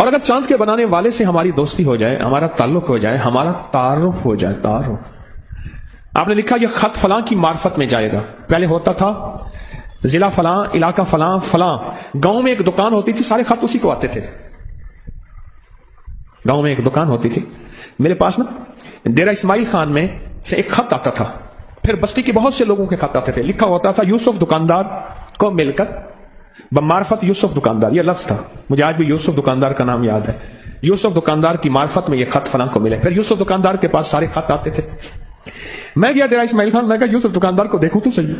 اور اگر چاند کے بنانے والے سے ہماری دوستی ہو جائے، ہمارا تعلق ہو جائے، ہمارا تعارف ہو جائے، تعارف، آپ نے لکھا یہ خط فلاں کی معرفت میں جائے گا. پہلے ہوتا تھا ضلع فلاں، علاقہ فلاں، فلاں گاؤں میں ایک دکان ہوتی تھی، سارے خط اسی کو آتے تھے. گاؤں میں ایک دکان ہوتی تھی، میرے پاس نا ڈیرہ اسماعیل خان میں سے ایک خط آتا تھا، پھر بستی کے بہت سے لوگوں کے خط آتے تھے، لکھا ہوتا تھا یوسف دکاندار کو مل کر بمعرفت یوسف دکاندار. یہ لفظ تھا، مجھے آج بھی یوسف دکاندار کا نام یاد ہے. یوسف دکاندار کی معرفت میں یہ خط فلاں کو ملے. پھر یوسف دکاندار کے پاس سارے خط آتے تھے. میں گیا ڈیرہ اسماعیل خان، میں کہا یوسف دکاندار کو دیکھوں تو صحیح،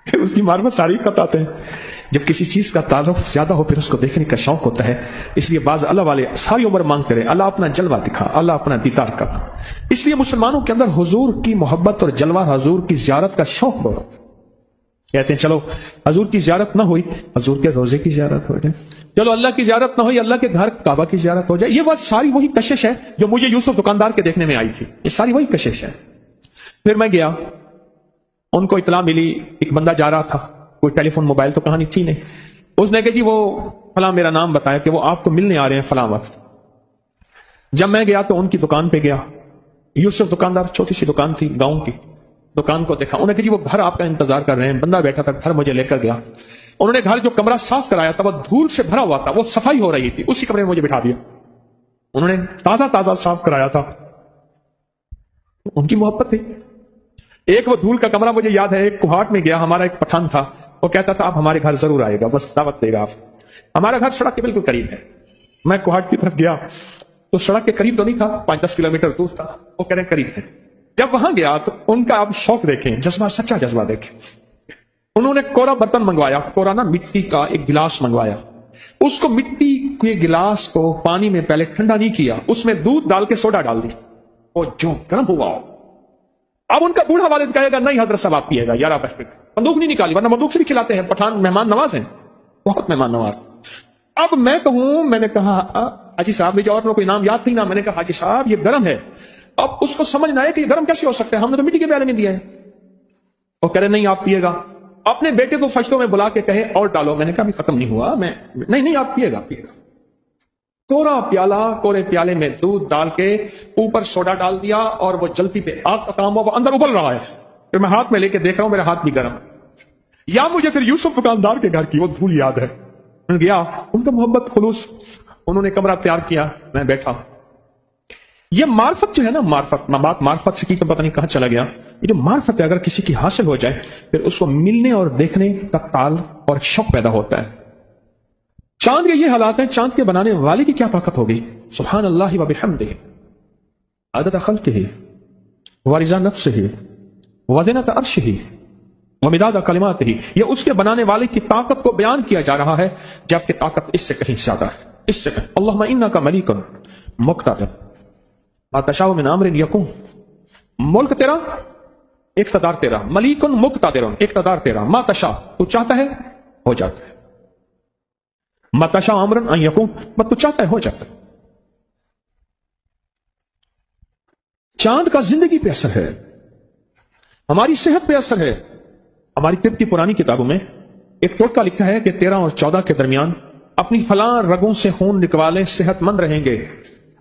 پھر اس کی معرفت ساری خط آتے ہیں. جب کسی چیز کا تعارف زیادہ ہو پھر اس کو دیکھنے کا شوق ہوتا ہے. اس لیے بعض اللہ والے ساری عمر مانگتے رہے اللہ اپنا جلوہ دکھا، اللہ اپنا دیدار کر. اس لیے مسلمانوں کے اندر حضور کی محبت اور جلوہ حضور کی زیارت کا شوق بہت. کہتے ہیں چلو حضور کی زیارت نہ ہوئی، حضور کے روزے کی زیارت ہو جائے. چلو اللہ کی زیارت نہ ہوئی، اللہ کے گھر کعبہ کی زیارت ہو جائے. یہ بات ساری وہی کشش ہے جو مجھے یوسف دکاندار کے دیکھنے میں آئی تھی. یہ ساری وہی کشش ہے. پھر میں گیا، ان کو اطلاع ملی ایک بندہ جا رہا تھا، کوئی ٹیلی فون موبائل تو کہانی تھی نہیں. اس نے کہا جی وہ فلاں میرا نام بتایا کہ وہ آپ کو ملنے آ رہے ہیں فلاں وقت. جب میں گیا تو ان کی دکان پہ گیا. یوسف دکاندار، چھوٹی سی دکان تھی گاؤں کی. دکان کو دیکھا، انہوں نے کہا جی وہ گھر آپ کا انتظار کر رہے ہیں. بندہ بیٹھا تھا، گھر مجھے لے کر گیا. انہوں نے گھر جو کمرہ صاف کرایا تھا وہ دھول سے بھرا ہوا تھا، وہ صفائی ہو رہی تھی، اسی کمرے میں مجھے بٹھا دیا. انہوں نے تازہ تازہ صاف کرایا تھا. ان کی محبت تھی. ایک وہ دھول کا کمرہ مجھے یاد ہے، ایک کوہاٹ میں گیا، ہمارا ایک پٹھان تھا، وہ کہتا تھا آپ ہمارے گھر ضرور آئے گا، بس دعوت دے گا آپ. ہمارا گھر سڑک کے بالکل قریب ہے. میں کوہاٹ کی طرف گیا تو سڑک کے قریب تو نہیں تھا، 5-10 کلومیٹر دور تھا. وہ کہہ رہے ہیں قریب ہے. جب وہاں گیا تو ان کا آپ شوق دیکھیں، جذبہ، سچا جذبہ دیکھیں. انہوں نے کوڑا برتن منگوایا، کوڑا نا مٹی کا ایک گلاس منگوایا. اس کو مٹی کے گلاس کو پانی میں پہلے ٹھنڈا نہیں کیا، اس میں دودھ ڈال کے سوڈا ڈال دی، وہ جو گرم ہوا. اب ان کا بوڑھا والد کہے گا نہیں حضرت صاحب آپ پیے گا، یار آپ بندوق نہیں نکالی، ورنہ بندوق سے بھی کھلاتے ہیں. پٹھان مہمان نواز ہیں، بہت مہمان نواز. اب میں کہوں، میں نے کہا حاجی صاحب مجھے اور کوئی نام یاد تھی نا، میں نے کہا حاجی صاحب یہ گرم ہے. اب اس کو سمجھنا ہے کہ یہ گرم کیسے ہو سکتا ہے، ہم نے تو مٹی کے پیالے میں دیا ہے. وہ کہہ رہے نہیں آپ پیے گا. اپنے بیٹے کو فشتوں میں بلا کے کہے اور ڈالو. میں نے کہا ابھی ختم نہیں ہوا، میں نہیں آپ پیے گا، پیے گا. کوڑا پیالہ، کوڑے پیالے میں دودھ ڈال کے اوپر سوڈا ڈال دیا اور وہ جلتی پہ آگ کا کام ہوا، وہ اندر ابل رہا ہے. پھر میں ہاتھ میں لے کے دیکھ رہا ہوں، میرا ہاتھ بھی گرم. یا مجھے پھر یوسف دکاندار کے گھر کی وہ دھول یاد ہے. میں گیا، ان کا محبت، خلوص. انہوں نے کمرہ تیار کیا، میں بیٹھا. یہ معرفت جو ہے نا، معرفت سے کی تو پتہ نہیں کہاں چلا گیا. یہ جو معرفت ہے اگر کسی کی حاصل ہو جائے پھر اس کو ملنے اور دیکھنے کا تال اور شوق پیدا ہوتا ہے. چاند کے یہ حالات ہیں، چاند کے بنانے والے کی کیا طاقت ہوگی. سبحان اللہ و بحمدہ، عدد خلقہ ورضا نفسہ وزنۃ عرشہ ومداد کلماتہ. یہ اس کے بنانے والے کی طاقت کو بیان کیا جا رہا ہے، جبکہ طاقت اس سے کہیں زیادہ ہے. اس سے اللہم انک ملیک مقتدر ما تشاء من امر یکون. ملک تیرا، اقتدار تیرا. ملیک مقتدر، اقتدار تیرا. ما تشاء، تو چاہتا ہے ہو جاتا ہے. ما تشاء امرا ان یکون، بس تو چاہتا ہے ہو جاتا ہے. چاند کا زندگی پہ اثر ہے، ہماری صحت پہ اثر ہے. ہماری طب کی پرانی کتابوں میں ایک ٹوٹکا لکھا ہے کہ 13 اور 14 کے درمیان اپنی فلاں رگوں سے خون نکوالے، صحت مند رہیں گے.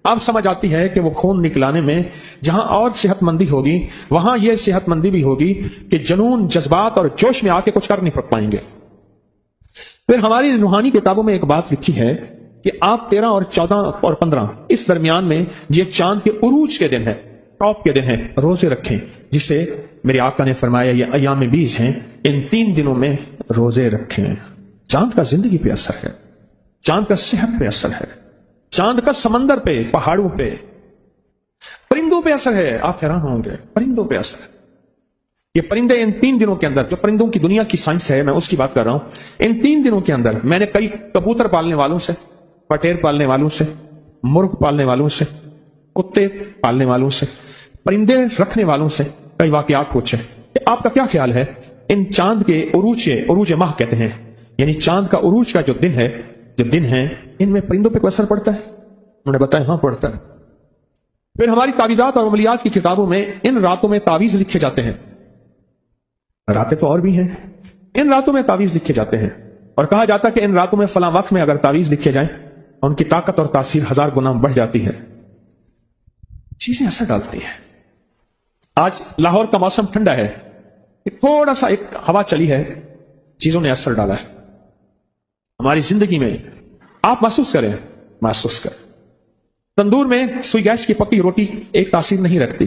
اب سمجھ آتی ہے کہ وہ خون نکلانے میں جہاں اور صحت مندی ہوگی وہاں یہ صحت مندی بھی ہوگی کہ جنون، جذبات اور جوش میں آ کے کچھ کر نہیں پائیں گے. پھر ہماری روحانی کتابوں میں ایک بات لکھی ہے کہ آپ 13 اور 14 اور 15 اس درمیان میں یہ چاند کے عروج کے دن ہے، ٹاپ کے دن ہے، روزے رکھیں. جس سے میرے آقا نے فرمایا یہ ایام بیز ہیں، ان 3 دنوں میں روزے رکھیں. چاند کا زندگی پہ اثر ہے، چاند کا صحت پہ اثر ہے، چاند کا سمندر پہ، پہاڑوں پہ، پرندوں پہ اثر ہے. آپ حیران ہوں گے، پرندوں پہ اثر ہے. یہ پرندے ان 3 دنوں کے اندر، جو پرندوں کی دنیا کی سائنس ہے میں اس کی بات کر رہا ہوں، ان 3 دنوں کے اندر میں نے کئی کبوتر پالنے والوں سے، پٹیر پالنے والوں سے، مرغ پالنے والوں سے، کتے پالنے والوں سے، پرندے رکھنے والوں سے کئی واقعات پوچھے کہ آپ کا کیا خیال ہے ان چاند کے عروج ماہ کہتے ہیں، یعنی چاند کا عروج کا جو دن ہے ان میں پرندوں پہ کوئی اثر پڑتا ہے؟ انہوں نے بتایا ہاں پڑتا ہے. پھر ہماری تعویذات اور عملیات کی کتابوں میں ان راتوں میں تعویذ لکھے جاتے ہیں. راتیں تو اور بھی ہیں، ان راتوں میں تعویذ لکھے جاتے ہیں اور کہا جاتا ہے کہ ان راتوں میں فلاں وقت میں اگر تعویذ لکھے جائیں ان کی طاقت اور تاثیر 1000 گنا بڑھ جاتی ہے. چیزیں اثر ڈالتی ہیں. آج لاہور کا موسم ٹھنڈا ہے، تھوڑا سا ایک ہوا چلی ہے، چیزوں نے اثر ڈالا ہے ہماری زندگی میں. آپ محسوس کریں، محسوس کریں. تندور میں سوئی گیس کی پکی روٹی ایک تاثیر نہیں رکھتی،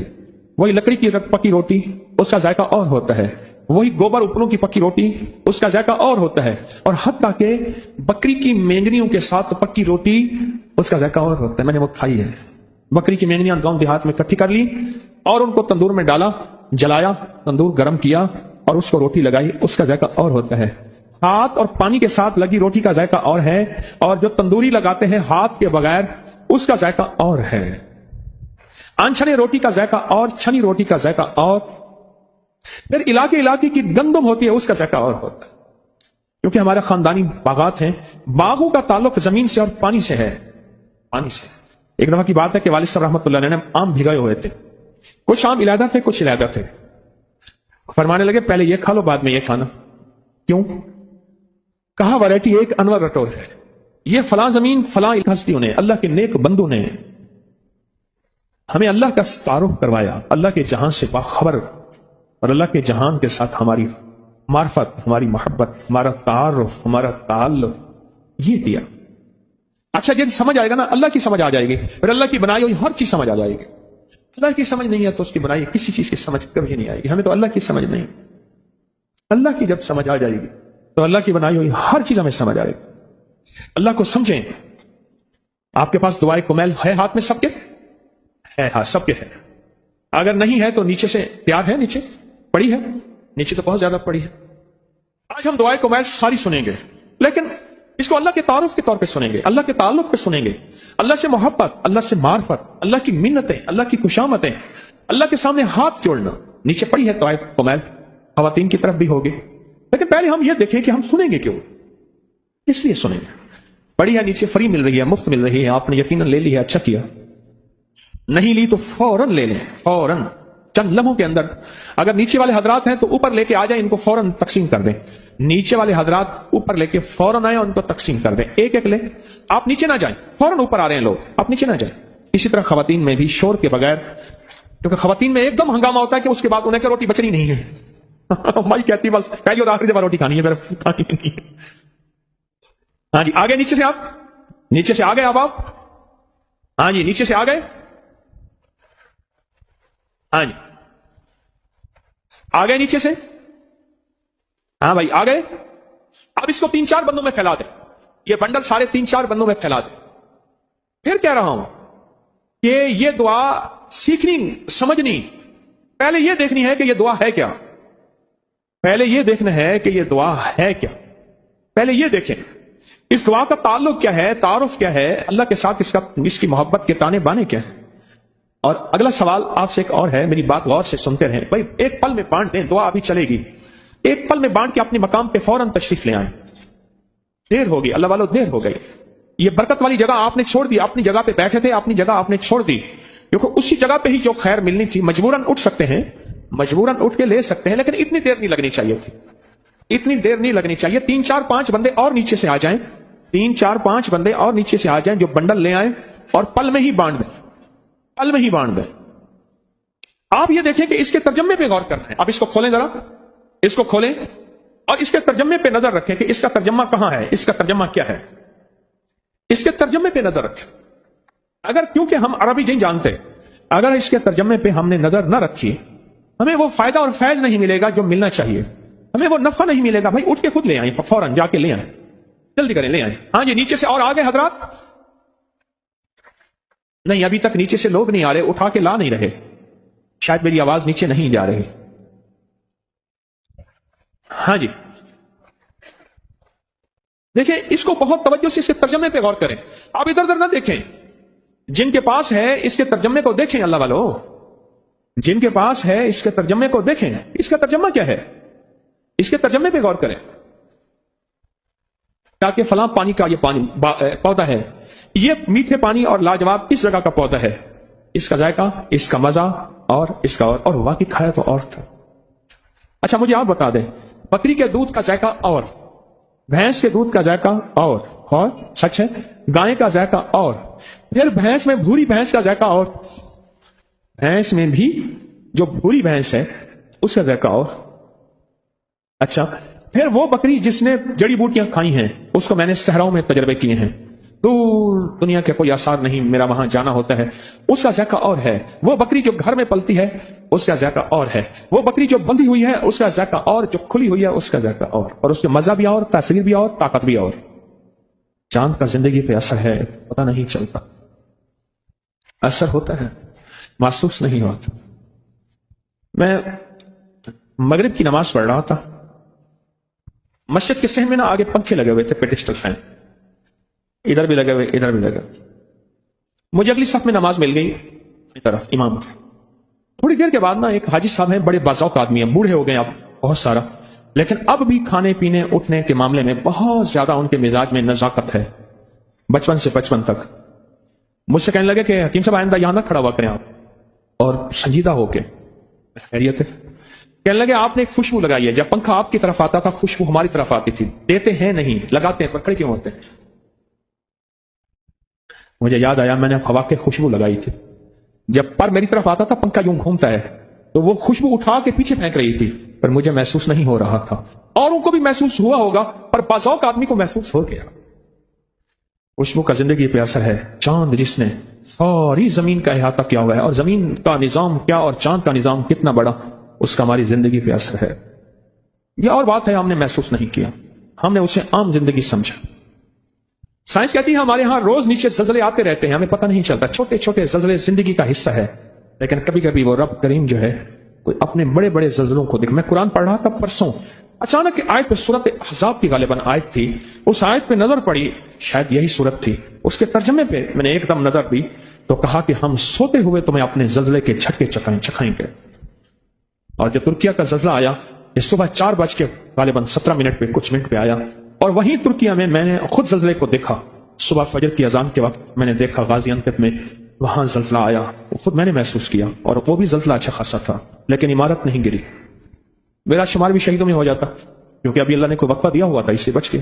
وہی لکڑی کی پکی روٹی اس کا ذائقہ اور ہوتا ہے، وہی گوبر اوپروں کی پکی روٹی اس کا ذائقہ اور ہوتا ہے، اور حتیٰ کہ بکری کی مینگنیوں کے ساتھ پکی روٹی اس کا ذائقہ اور ہوتا ہے. میں نے وہ کھائی ہے. بکری کی مینگنیاں گاؤں دیہات میں اکٹھی کر لی اور ان کو تندور میں ڈالا، جلایا، تندور گرم کیا اور اس کو روٹی لگائی، اس کا ذائقہ اور ہوتا ہے. ہاتھ اور پانی کے ساتھ لگی روٹی کا ذائقہ اور ہے، اور جو تندوری لگاتے ہیں ہاتھ کے بغیر اس کا ذائقہ اور ہے. انچھنے روٹی کا ذائقہ اور، چھنی روٹی کا ذائقہ اور. پھر علاقے کی گندم ہوتی ہے، اس کا ذائقہ اور ہوتا ہے. کیونکہ ہمارے خاندانی باغات ہیں، باغوں کا تعلق زمین سے اور پانی سے ہے، پانی سے. ایک دفعہ کی بات ہے کہ والد صاحب رحمۃ اللہ علیہ نے آم بھگائے ہوئے تھے. کچھ آم علیحدہ تھے، کچھ علیحدہ تھے. فرمانے لگے پہلے یہ کھا لو، بعد میں یہ کھانا. کیوں؟ کہا ویرائٹی ایک انور رٹور ہے. یہ فلاں زمین فلاں ہستیوں نے، اللہ کے نیک بندوں نے ہمیں اللہ کا تعارف کروایا، اللہ کے جہان سے باخبر، اور اللہ کے جہان کے ساتھ ہماری معرفت، ہماری محبت، ہمارا تعارف، ہمارا تعلق یہ دیا. اچھا جب سمجھ آئے گا نا، اللہ کی سمجھ آ جائے گی، پھر اللہ کی بنائی ہوئی ہر چیز سمجھ آ جائے گی. اللہ کی سمجھ نہیں ہے تو اس کی بنائی کسی چیز کی سمجھ کبھی نہیں آئے گی. ہمیں تو اللہ کی سمجھ نہیں. اللہ کی جب سمجھ آ جائے گی تو اللہ کی بنائی ہوئی ہر چیز ہمیں سمجھ آئے گی. اللہ کو سمجھیں. آپ کے پاس دعائے کمیل ہے ہاتھ میں سب کے؟ ہے، ہاں سب کے ہے. اگر نہیں ہے تو نیچے سے تیار ہے، نیچے پڑی ہے، نیچے تو بہت زیادہ پڑی ہے. آج ہم دعائے کمیل ساری سنیں گے، لیکن اس کو اللہ کے تعارف کے طور پہ سنیں گے، اللہ کے تعلق پہ سنیں گے. اللہ سے محبت، اللہ سے معرفت، اللہ کی منتیں، اللہ کی خوشامتیں، اللہ کے سامنے ہاتھ جوڑنا. نیچے پڑی ہے دعائے کمیل، خواتین کی طرف بھی ہوگی. لیکن پہلے ہم یہ دیکھیں کہ ہم سنیں گے کیوں، اس لیے سنیں گے. پڑی ہے نیچے، فری مل رہی ہے، مفت مل رہی ہے، آپ نے یقیناً لے لی ہے، اچھا کیا. نہیں لی تو فوراً لے لیں، فوراً چند لمحوں کے اندر. اگر نیچے والے حضرات ہیں تو اوپر لے کے آ جائیں، ان کو فوراً تقسیم کر دیں. نیچے والے حضرات اوپر لے کے فوراً آئیں اور ان کو تقسیم کر دیں. ایک ایک لیں. آپ نیچے نہ جائیں، فوراً اوپر آ رہے ہیں لوگ، آپ نیچے نہ جائیں. اسی طرح خواتین میں بھی شور کے بغیر، کیونکہ خواتین میں ایک دم ہنگامہ ہوتا ہے کہ اس کے بعد انہیں کہ روٹی بچنی نہیں ہے. مائی کہتی بس پہلی اور آخری دفعہ روٹی کھانی ہے، پھر کھانی نہیں ہے. ہاں جی آگے، نیچے سے آپ، نیچے سے آ گئے. اب آپ ہاں جی نیچے سے آ گئے. ہاں جی آ گئے نیچے سے. ہاں بھائی آ گئے. اب اس کو 3-4 بندوں میں پھیلا دیں. یہ بنڈل سارے 3-4 بندوں میں پھیلا دیں. پھر کہہ رہا ہوں کہ یہ دعا سیکھنی، سمجھنی، پہلے یہ دیکھنی ہے کہ یہ دعا ہے کیا. پہلے یہ دیکھنا ہے کہ یہ دعا ہے کیا. پہلے یہ دیکھیں اس دعا کا تعلق کیا ہے، تعارف کیا ہے اللہ کے ساتھ، اس کی محبت کے تانے بانے کیا ہے. اور اگلا سوال آپ سے ایک اور ہے، میری بات غور سے سنتے رہیں بھائی. ایک پل میں بانٹ دیں، دعا ابھی چلے گی. ایک پل میں بانٹ کے اپنے مقام پہ فوراً تشریف لے آئیں. دیر ہوگی اللہ والو، دیر ہو گئی. یہ برکت والی جگہ آپ نے چھوڑ دی. اپنی جگہ پہ بیٹھے تھے، اپنی جگہ آپ نے چھوڑ دی، کیونکہ اسی جگہ پہ ہی جو خیر ملنی تھی. مجبوراً اٹھ سکتے ہیں، مجبوراً اٹھ کے لے سکتے ہیں، لیکن اتنی دیر نہیں لگنی چاہیے تھی. اتنی دیر نہیں لگنی چاہیے. 3-4-5 بندے اور نیچے سے آ جائیں. 3-4-5 بندے اور نیچے سے آ جائیں جو بنڈل لے آئیں اور پل میں ہی بانٹ دیں. پل میں ہی بانٹ دیں. آپ یہ دیکھیں کہ اس کے ترجمے پہ غور کرنا ہے. اب اس کو کھولیں ذرا، اس کو کھولیں اور اس کے ترجمے پہ نظر رکھیں کہ اس کا ترجمہ کہاں ہے، اس کا ترجمہ کیا ہے. اس کے ترجمے پہ نظر رکھیں. اگر کیونکہ ہم عربی نہیں جانتے، اگر اس کے ترجمے پہ ہم نے نظر نہ رکھی، ہمیں وہ فائدہ اور فیض نہیں ملے گا جو ملنا چاہیے. ہمیں وہ نفع نہیں ملے گا. بھائی اٹھ کے خود لے آئیں، فوراً جا کے لے آئیں، جلدی کریں، لے آئیں. ہاں جی نیچے سے اور آگے حضرات. نہیں ابھی تک نیچے سے لوگ نہیں آ رہے، اٹھا کے لا نہیں رہے. شاید میری آواز نیچے نہیں جا رہی. ہاں جی دیکھیں اس کو بہت توجہ سے اس کے ترجمے پہ غور کریں. آپ ادھر ادھر نہ دیکھیں. جن کے پاس ہے اس کے ترجمے کو دیکھیں. اللہ والو جن کے پاس ہے اس کے ترجمے کو دیکھیں. اس کا ترجمہ کیا ہے، اس کے ترجمے پہ غور کریں. تاکہ فلاں پانی کا یہ پانی پودا ہے، یہ میٹھے پانی اور لاجواب اس جگہ کا پودا ہے، اس کا ذائقہ، اس کا مزہ اور اس کا اور واقعی کھایا تو اور تھا. اچھا مجھے آپ بتا دیں، بکری کے دودھ کا ذائقہ اور بھینس کے دودھ کا ذائقہ اور اور سچ ہے، گائے کا ذائقہ اور، پھر بھینس میں بھوری بھینس کا ذائقہ اور، بھینس میں بھی جو بھوری بھینس ہے اس کا ذائقہ اور، اچھا پھر وہ بکری جس نے جڑی بوٹیاں کھائی ہیں، اس کو میں نے صحراؤں میں تجربے کیے ہیں، دور دنیا کے کوئی آثار نہیں، میرا وہاں جانا ہوتا ہے، اس کا ذائقہ اور ہے، وہ بکری جو گھر میں پلتی ہے اس کا ذائقہ اور ہے، وہ بکری جو بندھی ہوئی ہے اس کا ذائقہ اور، جو کھلی ہوئی ہے اس کا ذائقہ اور اس کے مزہ بھی اور، تاثیر بھی اور، طاقت بھی اور۔ چاند کا زندگی پہ اثر ہے، پتہ نہیں چلتا، اثر ہوتا ہے محسوس نہیں ہوتا۔ میں مغرب کی نماز پڑھ رہا تھا، مسجد کے صحن میں نا آگے پنکھے لگے ہوئے تھے، پیڈسٹل فین، ادھر بھی لگے ہوئے ادھر بھی لگے ہوئے۔ مجھے اگلی صف میں نماز مل گئی اپنی طرف امام کی۔ تھوڑی دیر کے بعد نا ایک حاجی صاحب ہیں، بڑے باذوق آدمی ہیں، بوڑھے ہو گئے اب بہت سارا، لیکن اب بھی کھانے پینے اٹھنے کے معاملے میں بہت زیادہ ان کے مزاج میں نزاکت ہے، بچپن سے بچپن تک۔ مجھ سے کہنے لگے کہ حکیم صاحب آئندہ یہاں نہ کھڑا ہوا کریں آپ، اور سنجیدہ ہو کے خیریت ہے، کہنے لگے آپ نے ایک خوشبو لگائی ہے، جب پنکھا آپ کی طرف آتا تھا خوشبو ہماری طرف آتی تھی، دیتے ہیں نہیں لگاتے ہیں، پر کھڑے کیوں ہوتے ہیں؟ مجھے یاد آیا میں نے فواکہ خوشبو لگائی تھی، جب پر میری طرف آتا تھا پنکھا یوں گھومتا ہے تو وہ خوشبو اٹھا کے پیچھے پھینک رہی تھی، پر مجھے محسوس نہیں ہو رہا تھا، اوروں کو بھی محسوس ہوا ہوگا پر باذوق آدمی کو محسوس ہو گیا۔ خوشبو کا زندگی پہ اثر ہے۔ چاند جس نے ساری زمین کا احاطہ کیا ہوا ہے، اور زمین کا نظام کیا اور چاند کا نظام کتنا بڑا، اس کا ہماری زندگی پہ اثر ہے۔ یہ اور بات ہے ہم نے محسوس نہیں کیا، ہم نے اسے عام زندگی سمجھا۔ سائنس کہتی ہے ہمارے ہاں روز نیچے زلزلے آتے رہتے ہیں، ہمیں پتہ نہیں چلتا، چھوٹے چھوٹے زلزلے زندگی کا حصہ ہے، لیکن کبھی کبھی وہ رب کریم جو ہے کوئی اپنے بڑے بڑے زلزلوں کو دیکھ۔ میں قرآن پڑھ رہا تھا پرسوں، اچانک آیت پہ سورت احزاب کی غالباً آیت تھی، اس آیت پہ نظر پڑی، شاید یہی سورت تھی، اس کے ترجمے پہ میں نے ایک دم نظر دی تو کہا کہ ہم سوتے ہوئے تمہیں اپنے زلزلے کے جھٹکے چکھائیں گے۔ اور جب ترکیہ کا زلزلہ آیا یہ صبح 4 غالباً 17 پہ کچھ منٹ پہ آیا، اور وہیں ترکیہ میں میں نے خود زلزلے کو دیکھا، صبح فجر کی اذان کے وقت میں نے دیکھا غازی انتب میں وہاں زلزلہ آیا، خود میں نے محسوس کیا، اور وہ بھی زلزلہ اچھا خاصا تھا، لیکن عمارت نہیں گری، میرا شمار بھی شہیدوں میں ہو جاتا، کیونکہ ابھی اللہ نے کوئی وقفہ دیا ہوا تھا، اس سے بچ کے۔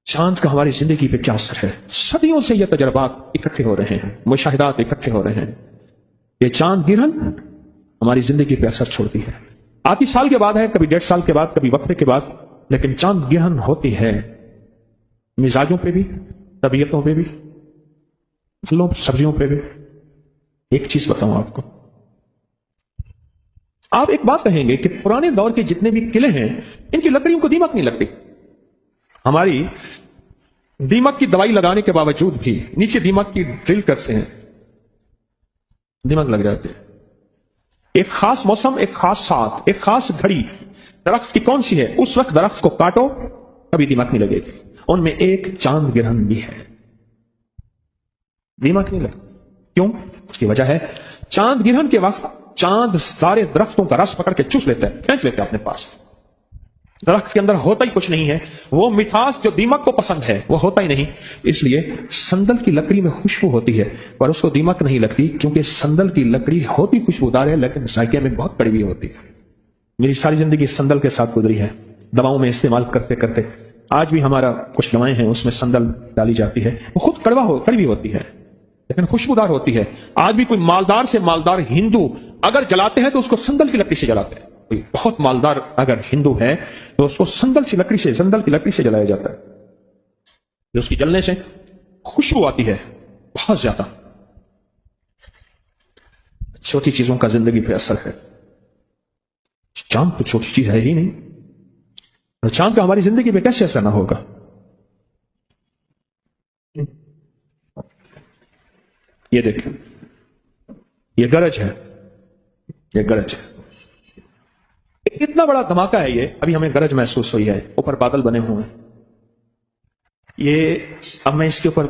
چاند کا ہماری زندگی پہ کیا اثر ہے؟ صدیوں سے یہ تجربات اکٹھے ہو رہے ہیں، مشاہدات اکٹھے ہو رہے ہیں، یہ چاند گرہن ہماری زندگی پہ اثر چھوڑتی ہے، آتی سال کے بعد ہے، کبھی 1.5 سال کے بعد، کبھی وقفے کے بعد، لیکن چاند گرہن ہوتی ہے مزاجوں پہ بھی، طبیعتوں پہ بھی، پھلوں سبزیوں پہ بھی۔ ایک چیز بتاؤں آپ کو، آپ ایک بات کہیں گے کہ پرانے دور کے جتنے بھی قلعے ہیں ان کی لکڑیوں کو دیمک نہیں لگتی، ہماری دیمک کی دوائی لگانے کے باوجود بھی نیچے دیمک کی ڈرل کرتے ہیں، دیمک لگ جاتے ہیں۔ ایک خاص موسم، ایک خاص ساتھ، ایک خاص گھڑی درخت کی کون سی ہے، اس وقت درخت کو کاٹو کبھی دیمک نہیں لگے گی، ان میں ایک چاند گرہن بھی ہے، دیمک نہیں لگے۔ کیوں؟ اس کی وجہ ہے چاند گرہن کے وقت چاند سارے درختوں کا رس پکڑ کے چوس لیتا ہے، کھینچ لیتا ہے اپنے پاس، درخت کے اندر ہوتا ہی کچھ نہیں ہے، وہ مٹھاس جو دیمک کو پسند ہے وہ ہوتا ہی نہیں، اس لیے سندل کی لکڑی میں خوشبو ہوتی ہے پر اس کو دیمک نہیں لگتی، کیونکہ سندل کی لکڑی ہوتی خوشبودار ہے لیکن ذائقے میں بہت کڑوی ہوتی ہے۔ میری ساری زندگی سندل کے ساتھ گزری ہے، دواؤں میں استعمال کرتے کرتے، آج بھی ہمارا کچھ دوائیں ہیں اس میں سندل ڈالی جاتی ہے، وہ خود کڑوی ہوتی ہے لیکن خوشبودار ہوتی ہے۔ آج بھی کوئی مالدار سے مالدار ہندو اگر جلاتے ہیں تو اس کو سندل کی لکڑی سے جلاتے ہیں، کوئی بہت مالدار اگر ہندو ہے تو اس کو سندل کی لکڑی سے جلایا جاتا ہے، جو اس کی جلنے سے خوشبو آتی ہے بہت زیادہ۔ چھوٹی چیزوں کا زندگی پہ اثر ہے، چاند تو چھوٹی چیز ہے ہی نہیں، اور چاند کا ہماری زندگی پہ کیسے اثر نہ ہوگا؟ یہ دیکھیں، یہ گرج ہے، یہ گرج ہے، اتنا بڑا دھماکہ ہے یہ، ابھی ہمیں گرج محسوس ہوئی ہے، اوپر بادل بنے ہوئے ہیں، یہ اب میں اس کے اوپر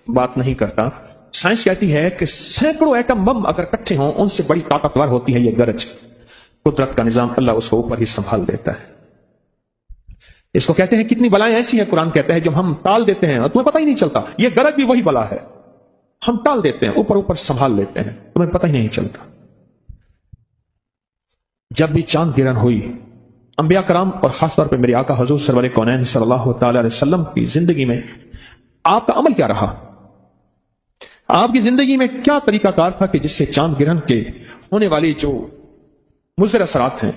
بات نہیں کرتا۔ سائنس کہتی ہے کہ سینکڑوں ایٹم بم اگر اکٹھے ہوں ان سے بڑی طاقتور ہوتی ہے یہ گرج، قدرت کا نظام، اللہ اس کو اوپر ہی سنبھال دیتا ہے۔ اس کو کہتے ہیں کتنی بلائیں ایسی ہیں، قرآن کہتا ہے جب ہم ٹال دیتے ہیں اور تمہیں پتہ ہی نہیں چلتا، یہ گرج بھی وہی بلا ہے، ہم ٹال دیتے ہیں، اوپر سنبھال لیتے ہیں، تمہیں پتہ ہی نہیں چلتا۔ جب بھی چاند گرہن ہوئی انبیاء کرام اور خاص طور پہ میرے آقا حضور سرور کونین صلی اللہ تعالی علیہ وسلم کی زندگی میں آپ کا عمل کیا رہا؟ آپ کی زندگی میں کیا طریقہ کار تھا کہ جس سے چاند گرہن کے ہونے والی جو مضر اثرات ہیں،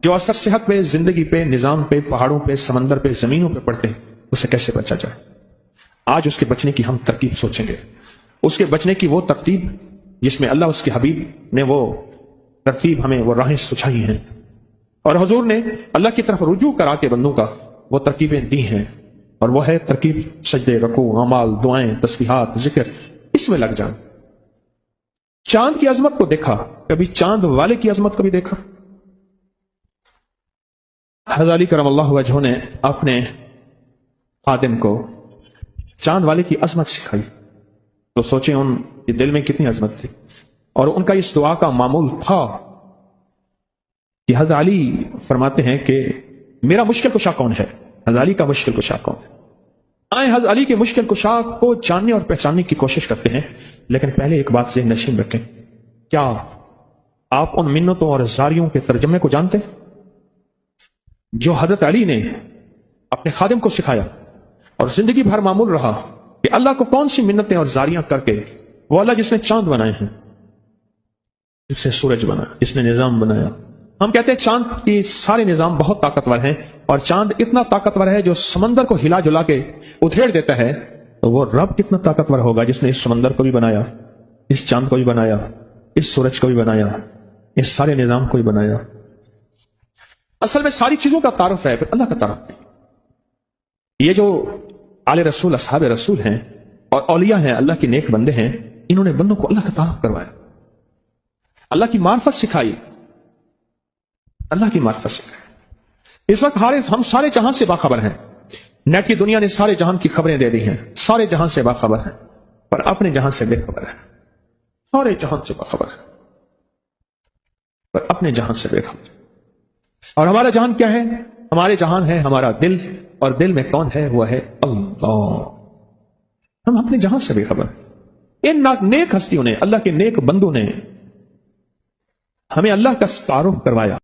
جو اثر صحت پہ، زندگی پہ، نظام پہ، پہاڑوں پہ، سمندر پہ، زمینوں پہ پڑتے ہیں، اسے کیسے بچا جائے؟ آج اس کے بچنے کی ہم ترکیب سوچیں گے، اس کے بچنے کی وہ ترتیب جس میں اللہ اس کے حبیب نے وہ ترتیب ہمیں وہ راہیں سجھائی ہیں، اور حضور نے اللہ کی طرف رجوع کرا کے بندوں کا وہ ترکیبیں دی ہیں، اور وہ ہے ترکیب سجدے، رکوع، اعمال، دعائیں، تسبیحات، ذکر، اس میں لگ جان۔ چاند کی عظمت کو دیکھا، کبھی چاند والے کی عظمت کو بھی دیکھا؟ حضرت علی کرم اللہ وجہہ نے اپنے خادم کو چاند والے کی عظمت سکھائی، تو سوچیں ان کے دل میں کتنی عظمت تھی، اور ان کا اس دعا کا معمول تھا کہ حضرت علی فرماتے ہیں کہ میرا مشکل کشا کون ہے؟ حضرت علی کا مشکل کشا کون ہے؟ آئیں حضرت علی کے مشکل کشا کو جاننے اور پہچاننے کی کوشش کرتے ہیں، لیکن پہلے ایک بات ذہن نشین رکھیں، کیا آپ ان منتوں اور زاریوں کے ترجمے کو جانتے ہیں جو حضرت علی نے اپنے خادم کو سکھایا اور زندگی بھر معمول رہا کہ اللہ کو کون سی منتیں اور زاریاں کر کے وہ اللہ جس نے چاند بنائے ہیں، جس نے سورج بنایا، جس نے نظام بنایا؟ ہم کہتے ہیں چاند کی سارے نظام بہت طاقتور ہیں، اور چاند اتنا طاقتور ہے جو سمندر کو ہلا جلا کے ادھیڑ دیتا ہے، تو وہ رب کتنا طاقتور ہوگا جس نے اس سمندر کو بھی بنایا، اس چاند کو بھی بنایا، اس سورج کو بھی بنایا، اس سارے نظام کو بھی بنایا۔ اصل میں ساری چیزوں کا تعارف ہے، پھر اللہ کا تعارف نہیں۔ یہ جو آل رسول، اصحاب رسول ہیں اور اولیاء ہیں، اللہ کے نیک بندے ہیں، انہوں نے بندوں کو اللہ کا تعارف کروایا، اللہ کی معرفت سکھائی، اللہ کی معرفت سکھائی۔ اس وقت ہم سارے جہاں سے باخبر ہیں، نیٹ کی دنیا نے سارے جہان کی خبریں دے دی ہیں، سارے جہان سے باخبر ہیں، پر اپنے جہان سے بے خبر ہے۔ سارے جہان سے باخبر ہے پر اپنے جہان سے بے خبر ہے۔ اور ہمارا جہان کیا ہے؟ ہمارے جہان ہے ہمارا دل، اور دل میں کون ہے؟ وہ ہے اللہ۔ ہم اپنے جہان سے بے خبر ہیں۔ ان نیک ہستیوں نے، اللہ کے نیک بندوں نے ہمیں اللہ کا تعارف کروایا۔